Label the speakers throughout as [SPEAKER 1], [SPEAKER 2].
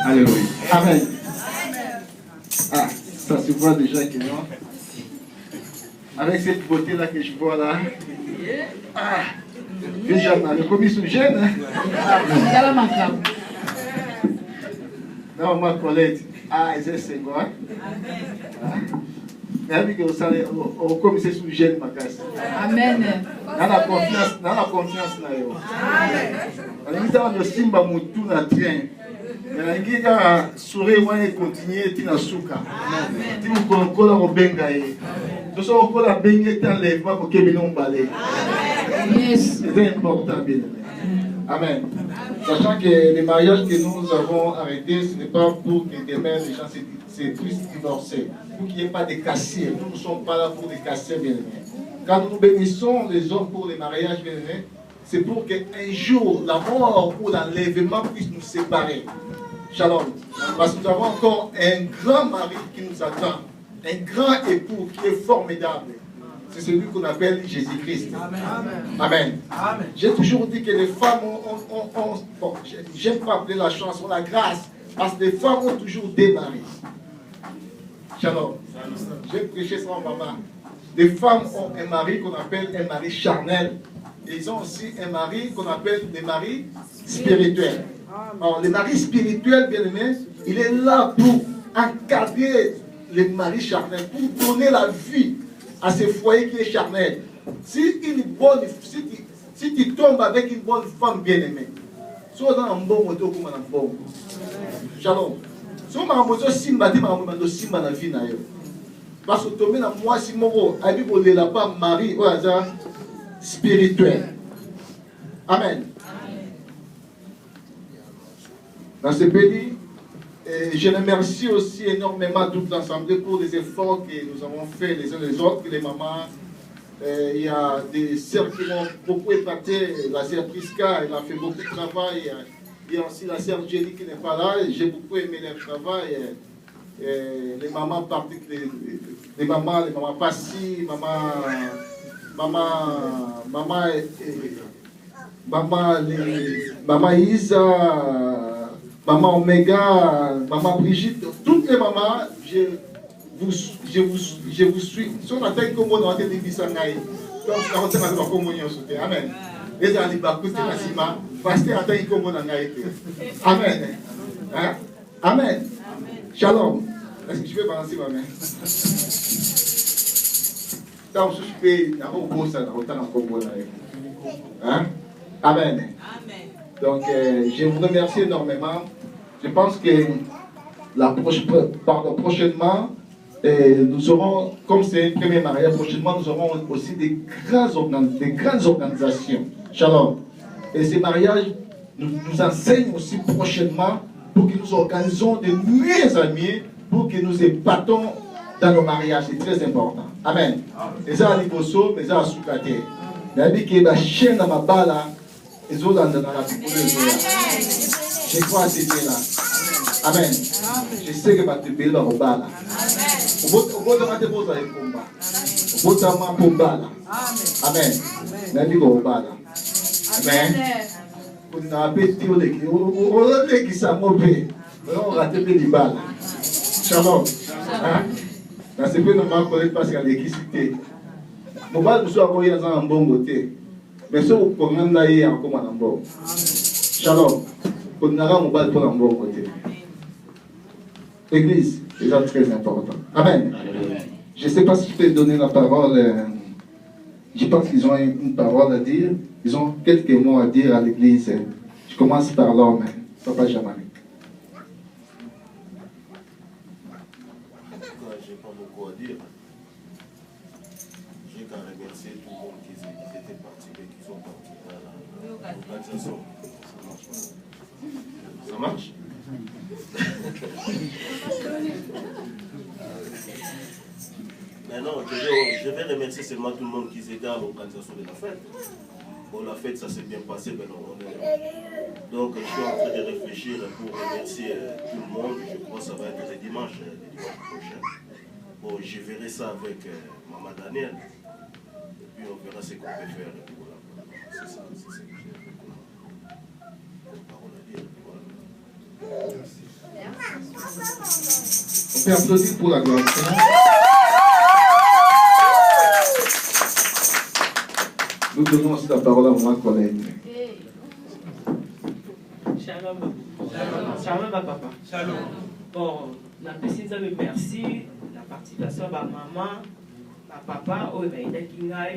[SPEAKER 1] Alléluia. Amen. Ah, ça se voit déjà que non. Avec cette beauté-là que je vois là. Ah, déjà, on a commis sous gêne. Non, ma Colette. Ah, c'est quoi? On commis sous gêne, ma casse.
[SPEAKER 2] Amen.
[SPEAKER 1] Dans la confiance, là. On a simba mutu na train. Mais on sourire, on continue, tu n'as souka. Tu nous connais au bengaï. Tout ça, on connaît bengaï, tu enlèves pas pour que nous balai. C'est important, bien. Amen. Sachant que les mariages que nous avons arrêtés, ce n'est pas pour que demain les gens se puissent divorcer, pour qu'il n'y ait pas de cassiers. Nous ne sommes pas là pour des cassiers, bien aimés. Quand nous bénissons les hommes pour les mariages, bien aimés, c'est pour qu'un jour, la mort ou l'enlèvement puisse nous séparer. Shalom. Parce que nous avons encore un grand mari qui nous attend, un grand époux qui est formidable. C'est celui qu'on appelle Jésus-Christ. Amen. Amen. Amen. J'ai toujours dit que les femmes bon, j'aime pas appeler la chance, ont la grâce, parce que les femmes ont toujours des maris. Shalom. J'ai prêché ça en maman. Les femmes ont un mari qu'on appelle un mari charnel. Et ils ont aussi un mari qu'on appelle des maris spirituels. Alors, le mari spirituel, bien aimé, il est là pour encadrer les maris charnels, pour donner la vie à ce foyer qui est charnel. Si tu tombes avec une bonne femme bien aimée, sois dans un bon moto comme un bon. Shalom. Si on m'a dit simba, tu m'as dit simba dans la vie. Parce que tomber dans moi, si mon ami n'a pas mari au hasard spirituel. Amen. Dans ce pays, je remercie aussi énormément toute l'Assemblée pour les efforts que nous avons faits les uns les autres, les mamans. Il y a des sœurs qui m'ont beaucoup épaté. La sœur Prisca, elle a fait beaucoup de travail. Il y a aussi la sœur Jenny qui n'est pas là. J'ai beaucoup aimé leur travail. Les mamans les mamans Passi, maman Isa, maman Omega, maman Brigitte, toutes les mamans, je vous suis. Si on attend comme on a été dit, amen. Les gens disent, pasteur attend comme on a été. Amen. Amen. Shalom. Est-ce que je peux balancer ma main? Amen. Donc, je vous remercie énormément. Je pense que prochainement, nous aurons, comme c'est un premier mariage, prochainement, nous aurons aussi des grandes organisations. Shalom. Et ces mariages nous enseignent aussi prochainement pour que nous organisons de mieux en mieux, pour que nous épatons dans nos mariages. C'est très important. Amen. Et ça, à Liboso, mais ça, à Soukate. Il y a chaîne dans ma balle, et autres dans la je crois à ces là. Amen. Je sais que tu peux le balle. Amen. Amen. On a petit on qui s'amope. On a raté les balles. Shalom. Dans ce que nous m'avons collé parce qu'il y a l'électricité. Mon bal nous soit envoyé dans un bon côté. Mais ce qu'on a d'ailleurs encore un bon. Shalom. On a mon bal pour un bon côté. Église, c'est très important. Amen. Je ne sais pas si je peux donner la parole. Je pense qu'ils ont une parole à dire. Ils ont quelques mots à dire à l'église. Je commence par l'homme. Papa Jamani.
[SPEAKER 3] Je n'ai pas beaucoup à dire. J'ai qu'à remercier tout le monde qui étaient partis et qui sont partis à l'organisation. Ça marche? Maintenant, je vais remercier seulement tout le monde qui était à l'organisation de la fête. Bon, la fête, ça s'est bien passé, mais non, donc je suis en train de réfléchir pour remercier tout le monde. Je crois que ça va être le dimanche prochain. Bon, je verrai ça avec Maman Daniel. Et puis on verra ce qu'on peut faire. Voilà. C'est ça que j'ai comme parole à dire. Voilà.
[SPEAKER 1] On peut applaudir pour la gloire. Nous donnons aussi la parole à maman Colette.
[SPEAKER 2] Shalom. Shalom, papa. Shalom. Bon, la précise, merci. La participation de ma maman, ma papa, oh, il a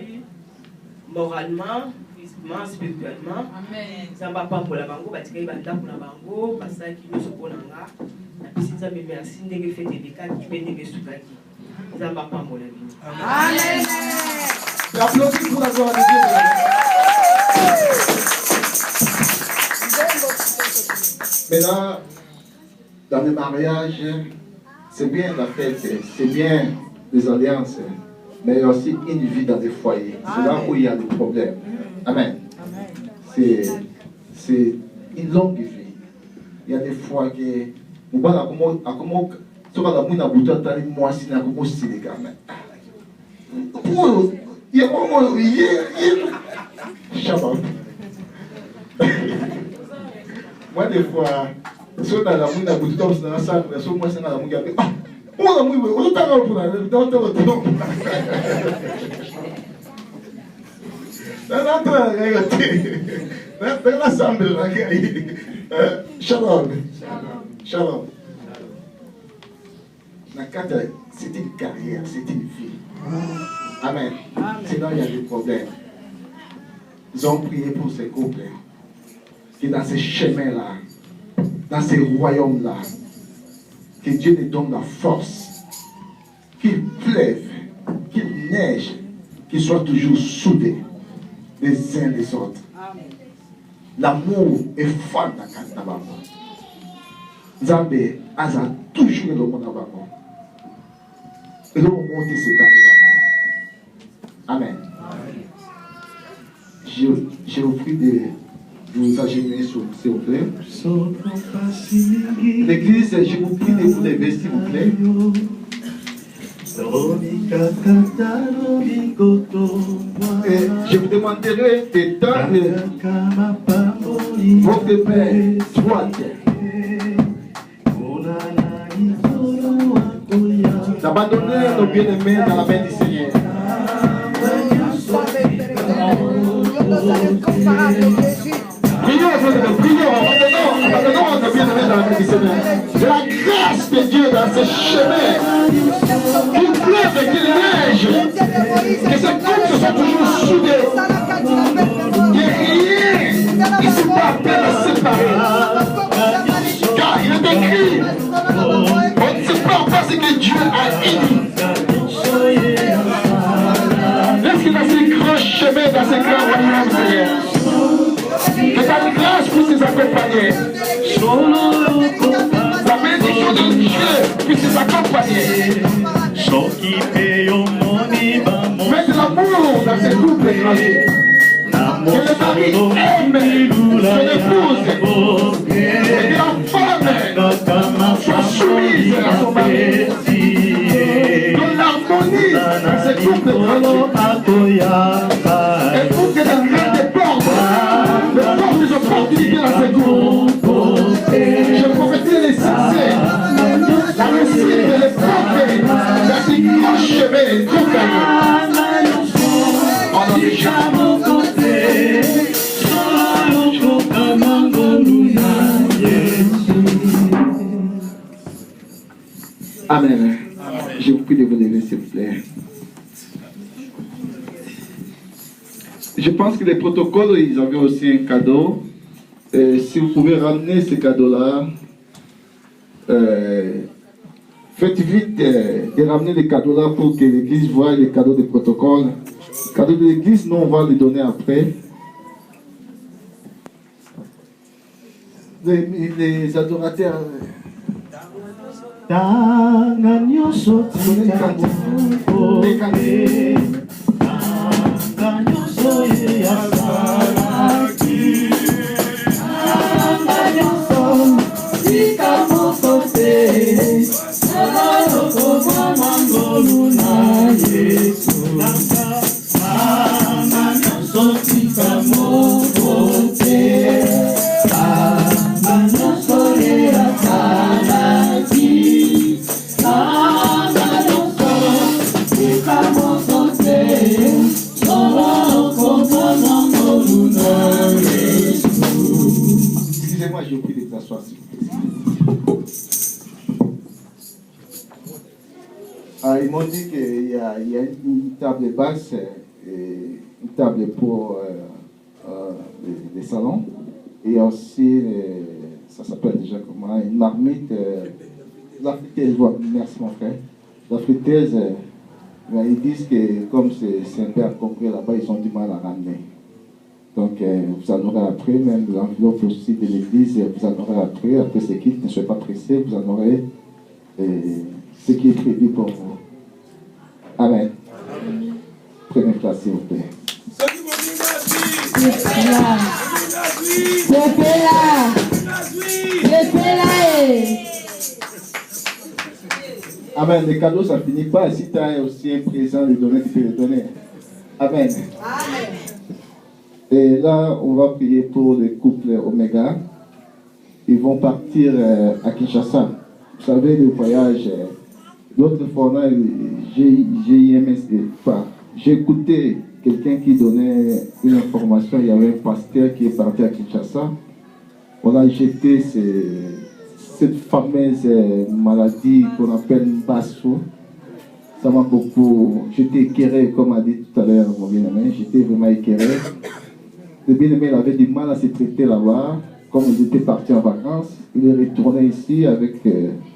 [SPEAKER 2] moralement, physiquement, spirituellement. Amen. Ça va pas pour la bango, parce qu'il va pour la bango, parce qu'il nous soupolanga. La précise, merci. N'est-ce fait des cas qui viennent de Soukaki. Ça va pas pour la vie. Amen.
[SPEAKER 1] Applaudis pour la gloire de Dieu. Mais là, dans les mariages, c'est bien la fête, c'est bien les alliances, mais il y a aussi une vie dans les foyers. C'est là où il y a des problèmes. Amen. C'est une longue vie. Il y a des fois que moi, des fois, si on a la mouille, on a beaucoup de temps, on a ça, on a ça, on a la mouille, on a la mouille, on a la mouille, on a la mouille. Shalom. Shalom. C'est une carrière, c'est une vie. Amen. Sinon, il y a des problèmes. Ils ont prié pour ces couples. Que dans ces chemins-là, dans ces royaumes-là, que Dieu nous donne la force, qu'il pleuve, qu'il neige, qu'ils soient toujours soudés les uns les autres. L'amour est fort dans le monde. Zambé a toujours le monde avant. Et le monde c'est Amen. J'ai offert de vous agenouiller, s'il vous plaît. L'église, je vous prie de vous lever, s'il vous plaît. Et je vous demanderai d'étendre votre Père droite. D'abandonner nos bien-aimés dans la main du Seigneur. Prions, abandonnons nos bien-aimés dans la main du Seigneur. La grâce de Dieu dans ces chemins, qu'il pleuve et qu'il neige, que ces couples soient toujours soudés, que rien ici ne appelle à séparer. Car il est écrit, on ne sépare pas ce que Dieu a uni. Laisse-le dans ces grands chemins, dans ces grands royaumes, Seigneur. Que ta grâce puisse les accompagner. La bénédiction de Dieu puisse les accompagner. Mets de l'amour dans ces couples étrangers. Que le mari aime son épouse. Et que la femme soit soumise à son mari. Que l'harmonie dans ces couples étrangers. Et pour que les grandes portes, les portes des opportunités dans ces couples. Je prophétise les succès, la réussite de l'époque, dans ces grands chemins, les grands cahiers. En nom de Jésus. Amen. Je vous prie de vous lever, s'il vous plaît. Je pense que les protocoles, ils avaient aussi un cadeau. Et si vous pouvez ramener ce cadeau-là, faites vite de ramener les cadeaux-là pour que l'église voie les cadeaux des protocoles. Les cadeaux de l'église, nous, on va les donner après. Les adorateurs. m'ont dit qu'il y a une table basse et une table pour les salons. Et aussi, ça s'appelle déjà comment, une marmite. La friteuse, voilà. Merci mon frère. La friteuse, ils disent que comme c'est un peu à concret là-bas, ils ont du mal à ramener. Donc vous en aurez après, même l'enveloppe aussi de l'église, vous en aurez après ce kit, ne soyez pas pressés, vous en aurez ce qui est prévu pour vous. Amen. Prenez place s'il vous plaît. Amen. Les cadeaux, ça ne finit pas. Si tu as aussi un présent, les donner, tu peux les donner. Amen. Amen. Et là, on va prier pour le couple Omega. Ils vont partir à Kinshasa. Vous savez, le voyage, l'autre fois, j'ai écouté quelqu'un qui donnait une information. Il y avait un pasteur qui est parti à Kinshasa. On a jeté cette fameuse maladie qu'on appelle Basso. Ça m'a beaucoup. J'étais écœuré, comme a dit tout à l'heure mon bien-aimé. J'étais vraiment écœuré. Le bien-aimé il avait du mal à se traiter là-bas. Comme il était parti en vacances, il est retourné ici avec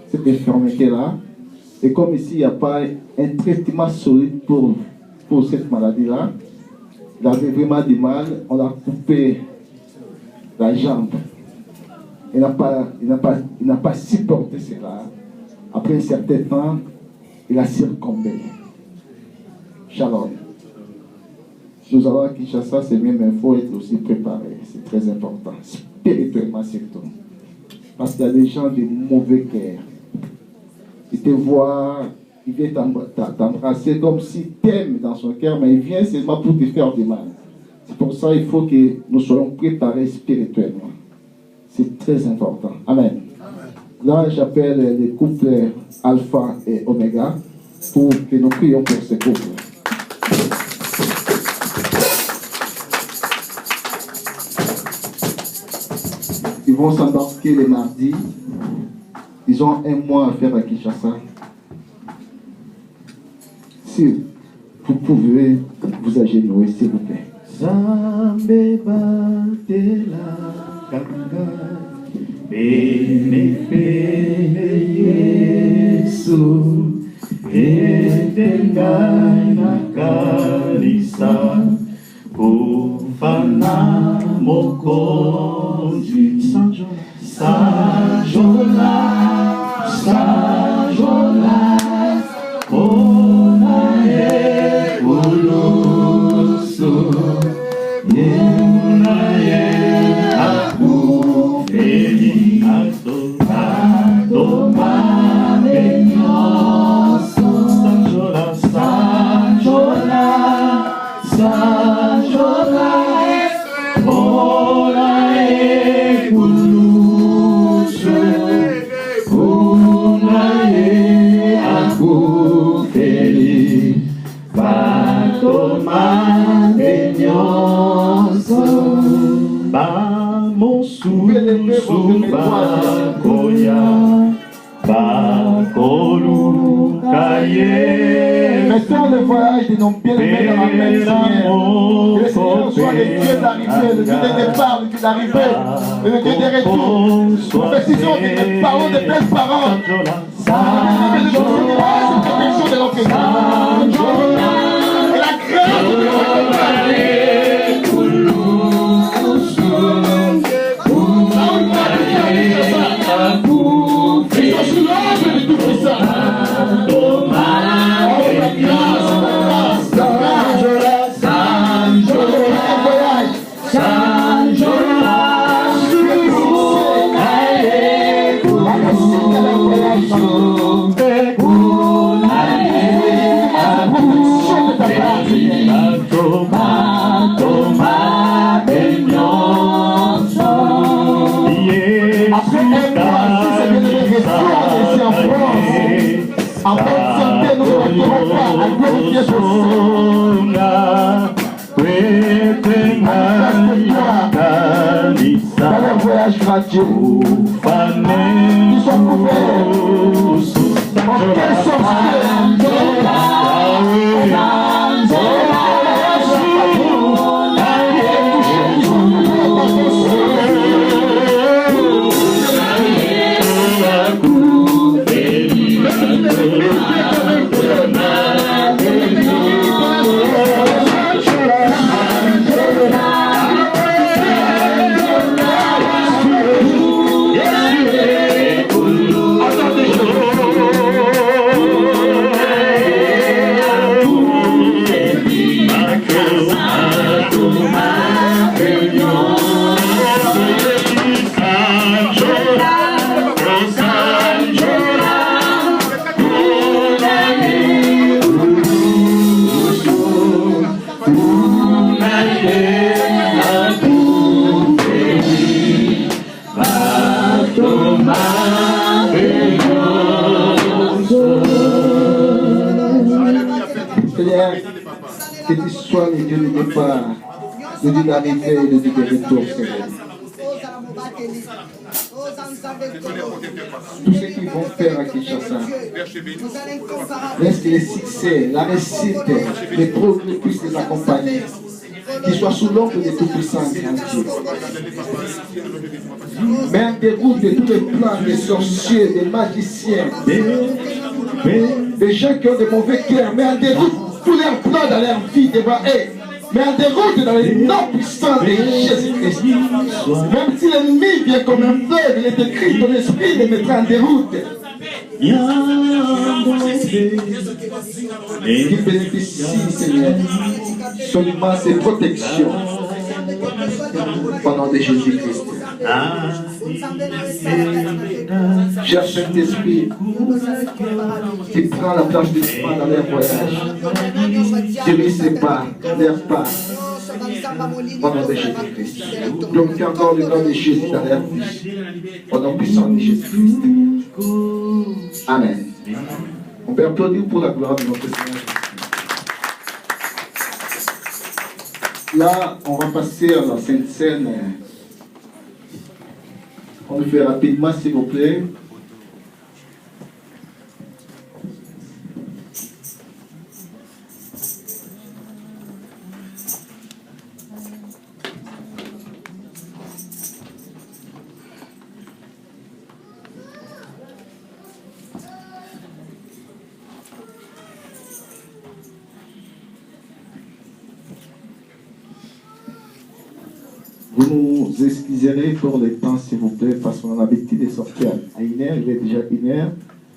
[SPEAKER 1] cette infirmité-là. Et comme ici, il n'y a pas un traitement solide pour cette maladie-là, il avait vraiment du mal. On a coupé la jambe. Il n'a pas supporté cela. Après un certain temps, il a succombé. Shalom. Nous allons à Kinshasa, c'est même il faut être aussi préparé. C'est très important. Spirituellement surtout. Parce qu'il y a des gens de mauvais cœur. Ils te voient, ils viennent t'embrasser comme s'ils t'aiment dans son cœur, mais ils viennent seulement pour te faire du mal. C'est pour ça qu'il faut que nous soyons préparés spirituellement. C'est très important. Amen. Amen. Là, j'appelle les couples Alpha et Omega pour que nous prions pour ces couples. Ils vont s'embarquer le mardi. Ils ont un mois à faire à Kinshasa. Si vous pouvez vous agenouiller, s'il vous plaît. Zambe batela kanga bene Yesu etengai na kanisa ufana mokonzi Sajola ona ulusu yuna ye akufeli atoma benyoso Sajola ona ulusu una ye akufeli batoma benyoso bamosusu bakoya bakolukaye. Mettons le voyage de nos bien-aimés dans la main du Seigneur. Que le Seigneur soit le Dieu d'arrivée, le Dieu des départs, le Dieu d'arrivée, le Dieu des retours. Précision que nous parlons de belles paroles. Que nous continuons cette protection de notre Église. Et la grâce de notre en bonne santé, nous ne retournons pas à glorifier Dieu. Dans leur voyage gratuit, ils sont couverts. En quelle sorte
[SPEAKER 4] nous dit pas, nous dit d'arriver et nous dit de retour, Seigneur. Tous ceux qui vont faire à Kinshasa, laisse que les succès, la réussite, les progrès puissent les accompagner. Qu'ils soient sous l'ombre de Tout-Puissant, grand Dieu. Mais en déroute de tous les plans des sorciers, des magiciens, des gens qui ont de mauvais cœurs, mais en déroute tous leurs plans dans leur vie devant eux. Mais en déroute dans les noms puissants de Jésus-Christ. Même si l'ennemi vient comme un fleuve, il est écrit, ton esprit les mettra en déroute. Qu'il bénéficie, Seigneur, seulement ses protections au nom de Jésus-Christ. Cher Saint-Esprit, qui prend la place du chemin dans leur voyage, dirige pas leur pas au nom de Jésus-Christ. Donc encore le nom de Jésus dans leur vie, au nom puissant de Jésus-Christ. Amen. On peut applaudir pour la gloire de notre Seigneur. Là, on va passer à la Sainte Seine. On le fait rapidement, s'il vous plaît. Vous nous excuserez pour le temps, s'il vous plaît, parce qu'on a l'habitude de sortir à 1h, il est déjà 1h,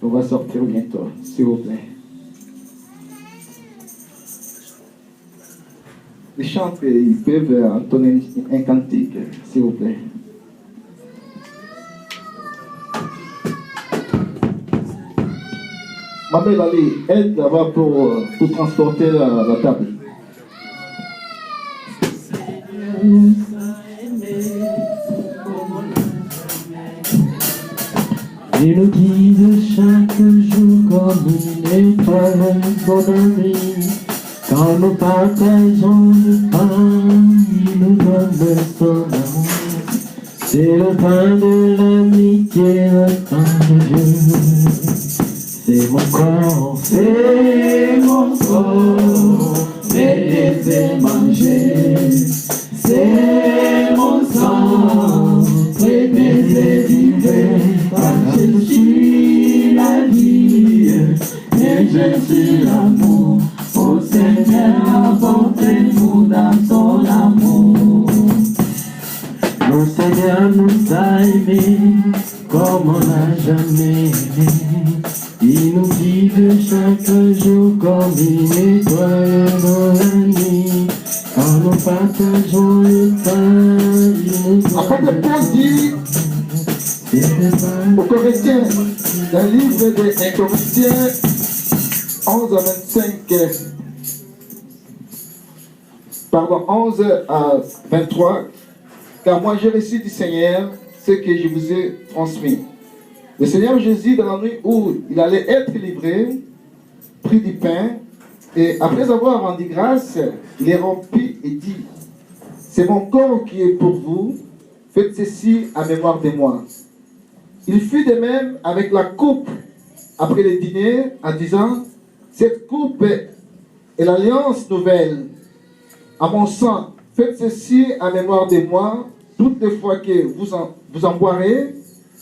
[SPEAKER 4] on va sortir bientôt, s'il vous plaît. Les chantres, ils peuvent entonner un cantique, s'il vous plaît. Ma belle Ali, aide là-bas pour transporter la table.
[SPEAKER 5] Il nous guide chaque jour comme une étoile, son ami. Quand nous partageons le pain, il nous donne son amour. C'est le pain de l'amitié, le pain de Dieu. C'est mon corps, laissez manger. C'est mon sang, prépaisez, vivez. Je suis la vie et je suis l'amour. Ô Seigneur, apportez-nous dans ton amour. Le Seigneur nous a aimés comme on n'a jamais aimé. Il nous guide chaque jour comme une étoile dans la nuit. Quand nous partageons le pain, il nous
[SPEAKER 4] Apôtre Paul dit aux Corinthiens, dans le livre des Corinthiens 11 à 25, pardon, 11 à 23, car moi j'ai reçu du Seigneur ce que je vous ai transmis. Le Seigneur Jésus, dans la nuit où il allait être livré, prit du pain, et après avoir rendu grâce, il est rempli et dit, c'est mon corps qui est pour vous, faites ceci à mémoire de moi. Il fut de même avec la coupe après le dîner en disant, cette coupe est l'alliance nouvelle. À mon sang, faites ceci à mémoire de moi, toutes les fois que vous en boirez,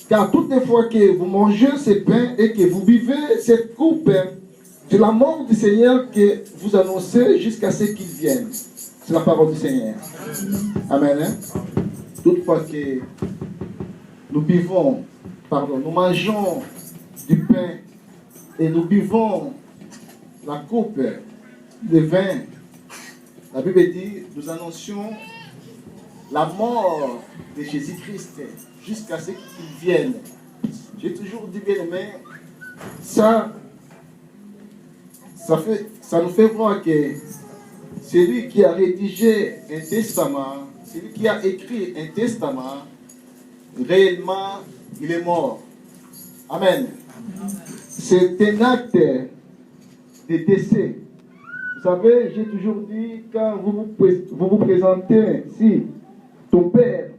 [SPEAKER 4] car toutes les fois que vous mangez ce pain et que vous buvez cette coupe, c'est la mort du Seigneur que vous annoncez jusqu'à ce qu'il vienne. C'est la parole du Seigneur. Amen. Hein? Toutefois que nous mangeons du pain et nous buvons la coupe de vin, la Bible dit, nous annoncions la mort de Jésus-Christ jusqu'à ce qu'il vienne. J'ai toujours dit, bien aimé, ça nous fait voir que celui qui a rédigé un testament, celui qui a écrit un testament, réellement, il est mort. Amen. C'est un acte de décès. Vous savez, j'ai toujours dit, quand vous vous présentez, si ton père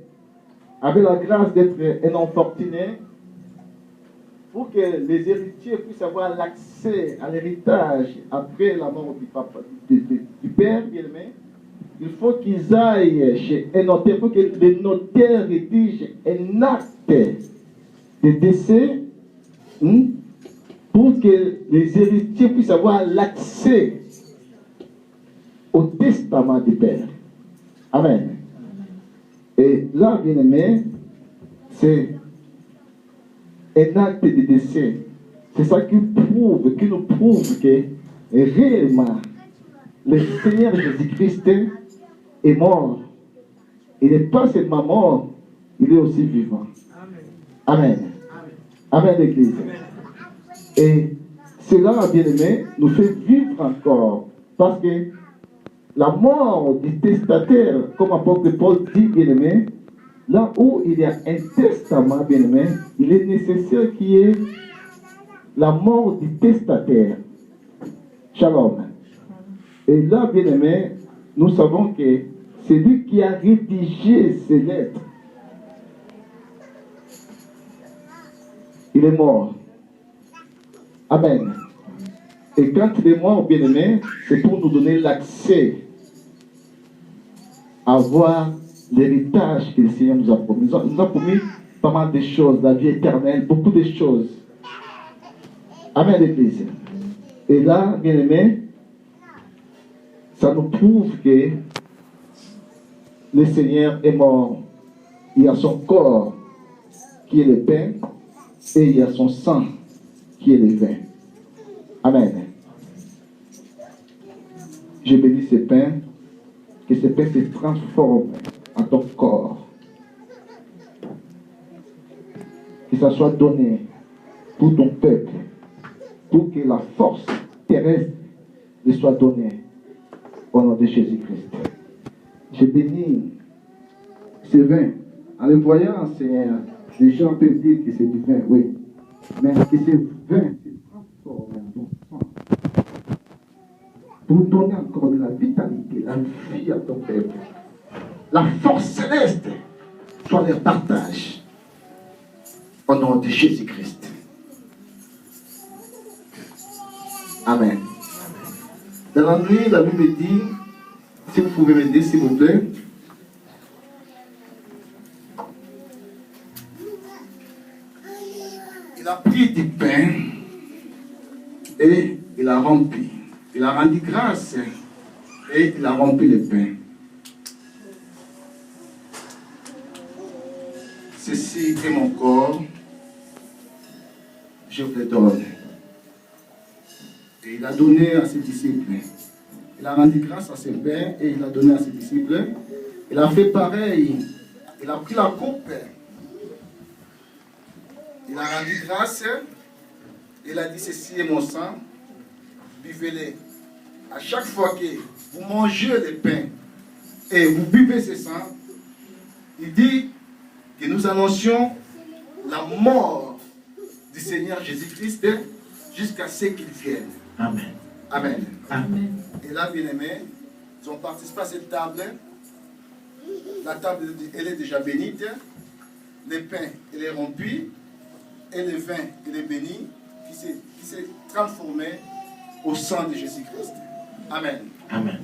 [SPEAKER 4] avait la grâce d'être un enfant fortuné, pour que les héritiers puissent avoir l'accès à l'héritage après la mort du père bien-aimé, il faut qu'ils aillent chez un notaire, il faut que le notaire rédige un acte de décès pour que les héritiers puissent avoir l'accès au testament du père. Amen. Et là, bien-aimé, c'est un acte de décès. C'est ça qui nous prouve que réellement, le Seigneur Jésus-Christ est mort. Il n'est pas seulement mort, il est aussi vivant. Amen. Amen, l'Église. Et cela, bien-aimé, nous fait vivre encore. Parce que la mort du testataire, comme l'apôtre Paul dit, bien-aimé, là où il y a un testament, bien-aimé, il est nécessaire qu'il y ait la mort du testataire. Shalom. Et là, bien-aimé, nous savons que c'est lui qui a rédigé ces lettres. Il est mort. Amen. Et quand il est mort, bien-aimé, c'est pour nous donner l'accès à voir l'héritage que le Seigneur nous a promis. Il nous a promis pas mal de choses, la vie éternelle, beaucoup de choses. Amen, l'Église. Et là, bien-aimé, ça nous prouve que le Seigneur est mort. Il y a son corps qui est le pain et il y a son sang qui est le vin. Amen. Je bénis ce pain, que ce pain se transforme en ton corps. Que ça soit donné pour ton peuple, pour que la force terrestre lui soit donnée au nom de Jésus-Christ. Je bénis ce vin. En le voyant, Seigneur, les gens peuvent dire que c'est du vin, oui. Mais que ce vin se transforme en ton sang. Pour donner encore de la vitalité, la vie à ton peuple. La force céleste soit leur partage. Au nom de Jésus-Christ. Amen. Dans la nuit, la Bible dit, si vous pouvez m'aider, s'il vous plaît. Il a pris du pain et il a rempli. Il a rendu grâce et il a rempli le pain. Ceci est mon corps, je vous le donne. Et il a donné à ses disciples. Il a rendu grâce à ses pains et il a donné à ses disciples. Il a fait pareil. Il a pris la coupe. Il a rendu grâce. Il a dit, ceci est mon sang. Buvez-le. À chaque fois que vous mangez le pain et vous buvez ce sang, il dit que nous annoncions la mort du Seigneur Jésus-Christ jusqu'à ce qu'il vienne.
[SPEAKER 5] Amen.
[SPEAKER 4] Amen.
[SPEAKER 5] Amen.
[SPEAKER 4] Et là, bien-aimés, ils ont participé à cette table. La table, elle est déjà bénite. Le pain, il est rompu. Et le vin, il est béni, qui s'est transformé au sang de Jésus-Christ. Amen.
[SPEAKER 5] Amen.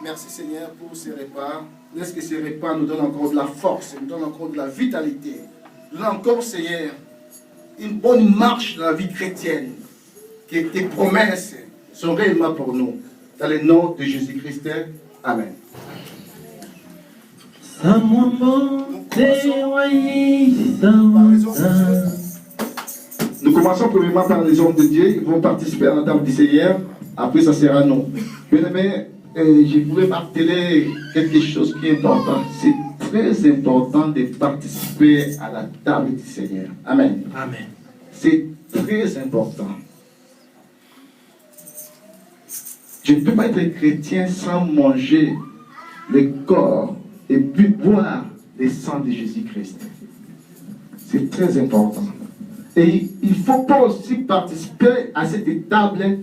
[SPEAKER 4] Merci Seigneur pour ces repas. Laisse que ces repas nous donnent encore de la force, nous donnent encore de la vitalité. Nous donnent encore, Seigneur, une bonne marche dans la vie chrétienne. Que tes promesses sont réellement pour nous. Dans le nom de Jésus-Christ. Amen. Nous commençons premièrement par les hommes de Dieu. Ils vont participer à la table du Seigneur. Après, ça sera nous. Bien-aimés, je voulais marteler quelque chose qui est important. C'est très important de participer à la table du Seigneur. Amen.
[SPEAKER 5] Amen.
[SPEAKER 4] C'est très important. Je ne peux pas être chrétien sans manger le corps et puis boire le sang de Jésus-Christ. C'est très important. Et il ne faut pas aussi participer à cette table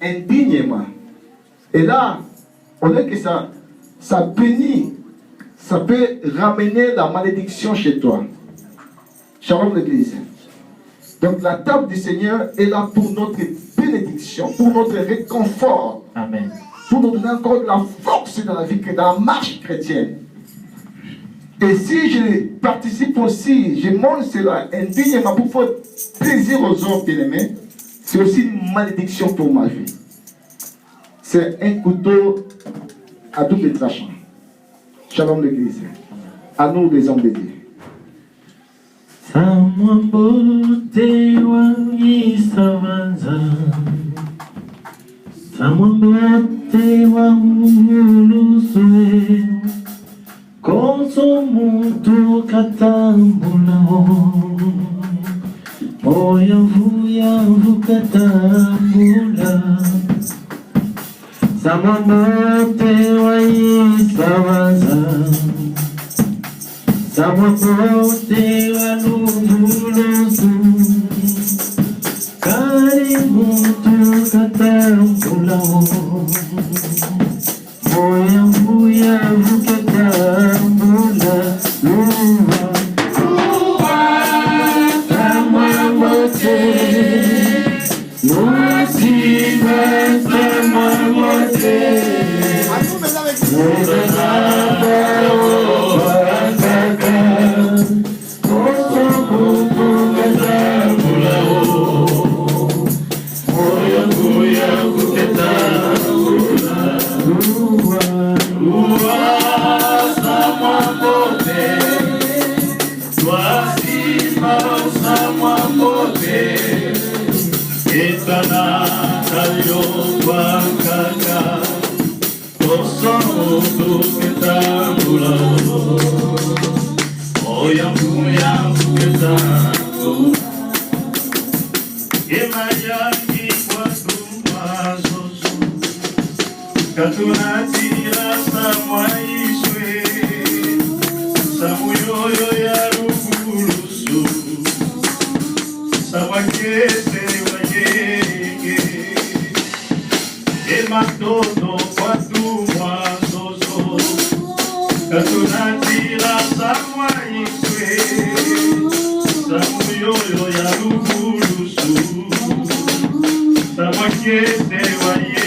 [SPEAKER 4] indignement.
[SPEAKER 1] Et là, on est que ça bénit, ça peut ramener la malédiction chez toi. Shalom l'église. Donc la table du Seigneur est là pour notre bénédiction, pour notre réconfort.
[SPEAKER 5] Amen.
[SPEAKER 1] Pour nous donner encore de la force dans la vie, dans la marche chrétienne. Et si je participe aussi, je mange cela indignement pour faire plaisir aux hommes bien-aimés, c'est aussi une malédiction pour ma vie. C'est un couteau à double tranchant. Shalom l'église. À nous les hommes de Dieu.
[SPEAKER 5] Samwambote wa Isavanza, Samwambote wa Uluswe, Koso Mutu Katambula, Oyavu Katambula, Samwambote wa Isavanza, Samwambote wa Luvulusu, Karimutu Katambula, Oyavu Katambula, Luva, Samwambote, Lusiva Samwambote,
[SPEAKER 6] Katunatira samwaiswe samuyoyo ya rugulusu samwakese wayege ematono kwatumwa zozo Katunatira samwaiswe samuyoyo ya rugulusu samwakese wayege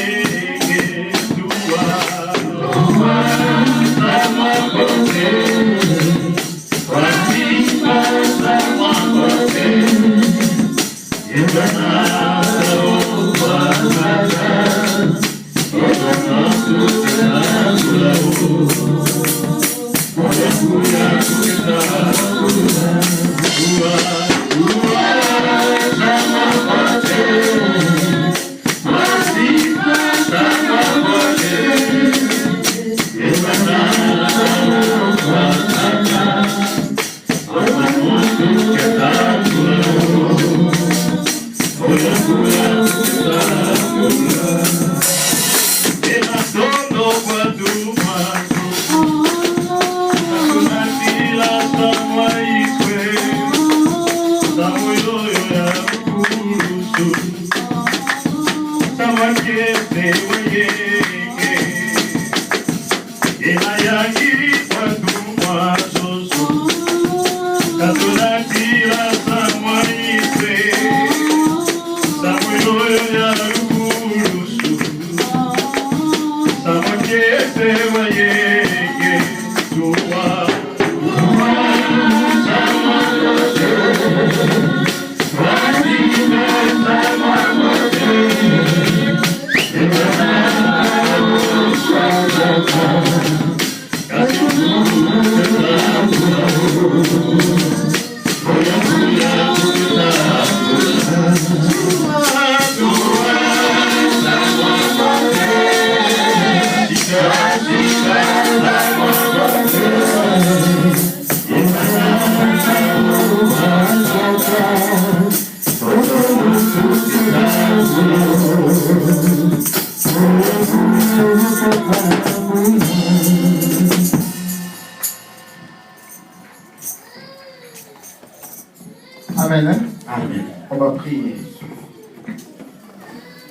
[SPEAKER 1] Amen. Hein? Amen. On va prier.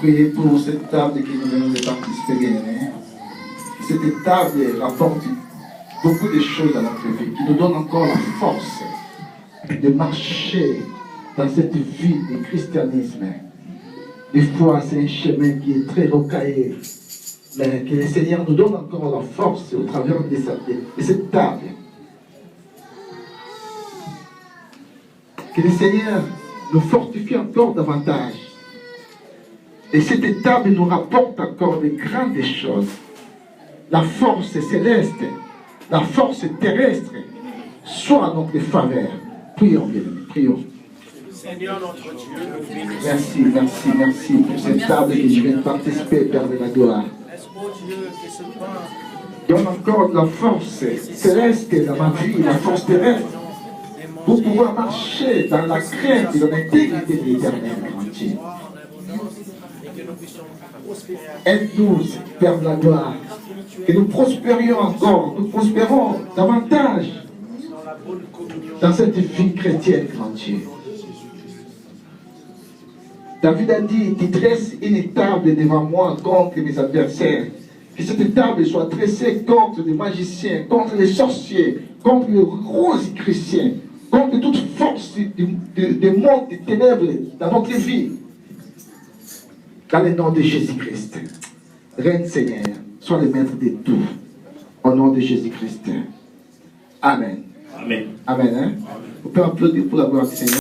[SPEAKER 4] prier pour cette table qui nous venons de participer, bien-aimés. Cette table rapporte beaucoup de choses dans notre vie, qui nous donne encore la force de marcher dans cette vie du christianisme. Des fois, c'est un chemin qui est très rocaillé, mais que le Seigneur nous donne encore la force au travers de cette table. Que le Seigneur nous fortifie encore davantage. Et cette table nous rapporte encore de grandes choses. La force céleste, la force terrestre, soit à notre faveur. Prions, bien-aimés, prions.
[SPEAKER 2] Seigneur notre Dieu, nous bénissons.
[SPEAKER 4] Merci, merci, merci pour cette table que je viens de participer, Père de la gloire.
[SPEAKER 2] Est-ce que Dieu, que ce pain
[SPEAKER 4] Donne encore de la force céleste dans ma vie, la force terrestre, pour pouvoir marcher dans la crainte et dans l'intégrité de l'éternel entier.
[SPEAKER 2] et que nous puissions prospérer
[SPEAKER 4] Aide-nous, Père de la gloire, que nous prospérions encore, nous prospérons davantage
[SPEAKER 2] dans la bonne communion.
[SPEAKER 4] dans cette vie chrétienne, grand Dieu. David a dit, tu dresses une table devant moi contre mes adversaires. Que cette table soit dressée contre les magiciens, contre les sorciers, contre les rosicruciens, contre toute force du monde des ténèbres dans notre vie. Dans le nom de Jésus-Christ. Reine Seigneur, sois le maître de tout. Au nom de Jésus-Christ. Amen.
[SPEAKER 3] Amen.
[SPEAKER 4] Amen. Hein? On peut applaudir pour la gloire du Seigneur.